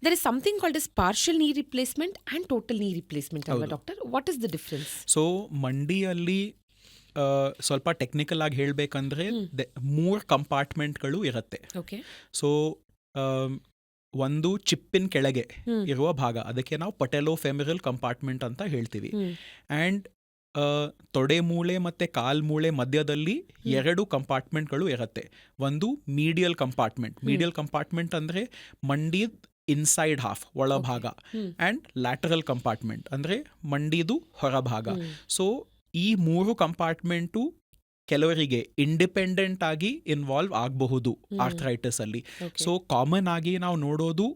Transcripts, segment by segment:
There is something called as partial knee replacement and total knee replacement ಅಲ್ವಾ ಹೌದು. Doctor? What is the difference? So ಮಂಡಿಯಲ್ಲಿ ಸ್ವಲ್ಪ technical ಆಗಿ ಹೇಳಬೇಕಂದ್ರೆ 3 ಕಂಪಾರ್ಟ್ಮೆಂಟ್ಗಳು ಇರುತ್ತೆ. ಓಕೆ. ಸೊ ಒಂದು ಚಿಪ್ಪಿನ ಕೆಳಗೆ ಇರುವ ಭಾಗ, ಅದಕ್ಕೆ ನಾವು ಪಟೆಲೋಫೆಮರಲ್ ಕಂಪಾರ್ಟ್ಮೆಂಟ್ ಅಂತ ಹೇಳ್ತೀವಿ. ಆ್ಯಂಡ್ ತೊಡೆ ಮೂಳೆ ಮತ್ತು ಕಾಲ್ ಮೂಳೆ ಮಧ್ಯದಲ್ಲಿ 2 ಕಂಪಾರ್ಟ್ಮೆಂಟ್ಗಳು ಇರುತ್ತೆ. ಒಂದು ಮೀಡಿಯಲ್ ಕಂಪಾರ್ಟ್ಮೆಂಟ್ ಅಂದರೆ ಮಂಡಿದ ಇನ್ಸೈಡ್ ಹಾಫ್ ಒಳಭಾಗ, ಆ್ಯಂಡ್ ಲ್ಯಾಟರಲ್ ಕಂಪಾರ್ಟ್ಮೆಂಟ್ ಅಂದರೆ ಮಂಡಿದು ಹೊರಭಾಗ. ಸೊ ಈ 3 ಕಂಪಾರ್ಟ್ಮೆಂಟು ಕೆಲವರಿಗೆ ಇಂಡಿಪೆಂಡೆಂಟ್ ಆಗಿ ಇನ್ವಾಲ್ವ್ ಆಗಬಹುದು ಆರ್ಥರೈಟಿಸ್ ಅಲ್ಲಿ. ಸೊ ಕಾಮನ್ ಆಗಿ ನಾವು ನೋಡೋದು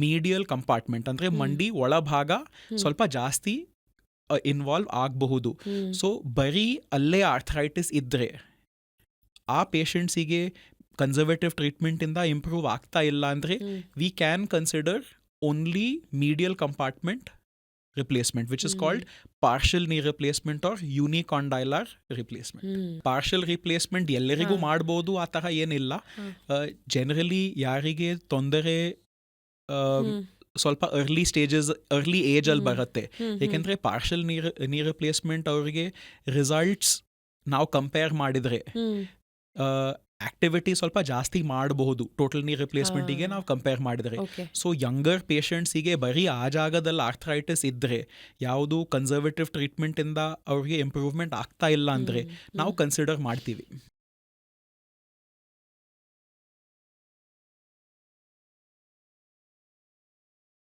ಮೀಡಿಯಲ್ ಕಂಪಾರ್ಟ್ಮೆಂಟ್ ಅಂದರೆ ಮಂಡಿ ಒಳಭಾಗ ಸ್ವಲ್ಪ ಜಾಸ್ತಿ ಇನ್ವಾಲ್ವ್ ಆಗಬಹುದು. ಸೊ ಬರೀ ಅಲ್ಲೇ ಆರ್ಥರೈಟಿಸ್ ಇದ್ದರೆ ಆ ಪೇಷಂಟ್ಸಿಗೆ ಕನ್ಸರ್ವೇಟಿವ್ ಟ್ರೀಟ್ಮೆಂಟಿಂದ ಇಂಪ್ರೂವ್ ಆಗ್ತಾ ಇಲ್ಲ ಅಂದರೆ we can consider only medial compartment replacement, which is called partial knee replacement or unicondylar replacement. Partial replacement ಎಲ್ಲರಿಗೂ ಮಾಡ್ಬೋದು, ಆ ಥರ ಏನಿಲ್ಲ. ಜನರಲಿ ಯಾರಿಗೆ ತೊಂದರೆ ಸ್ವಲ್ಪ ಅರ್ಲಿ ಏಜಲ್ಲಿ ಬರುತ್ತೆ. ಏಕೆಂದರೆ ಪಾರ್ಷಲ್ ನೀ ರಿಪ್ಲೇಸ್ಮೆಂಟ್ ಅವರಿಗೆ ರಿಸಲ್ಟ್ಸ್ ನಾವು ಕಂಪೇರ್ ಮಾಡಿದರೆ ಆಕ್ಟಿವಿಟಿ ಸ್ವಲ್ಪ ಜಾಸ್ತಿ ಮಾಡಬಹುದು ಟೋಟಲ್ ನೀ ರಿಪ್ಲೇಸ್ಮೆಂಟಿಗೆ ನಾವು ಕಂಪೇರ್ ಮಾಡಿದರೆ. ಸೊ ಯಂಗರ್ ಪೇಷಂಟ್ಸಿಗೆ ಬರೀ ಆ ಜಾಗದಲ್ಲಿ ಆರ್ಥರೈಟಿಸ್ ಇದ್ದರೆ, ಯಾವುದು ಕನ್ಸರ್ವೇಟಿವ್ ಟ್ರೀಟ್ಮೆಂಟಿಂದ ಅವ್ರಿಗೆ ಇಂಪ್ರೂವ್ಮೆಂಟ್ ಆಗ್ತಾ ಇಲ್ಲ ಅಂದರೆ ನಾವು ಕನ್ಸಿಡರ್ ಮಾಡ್ತೀವಿ.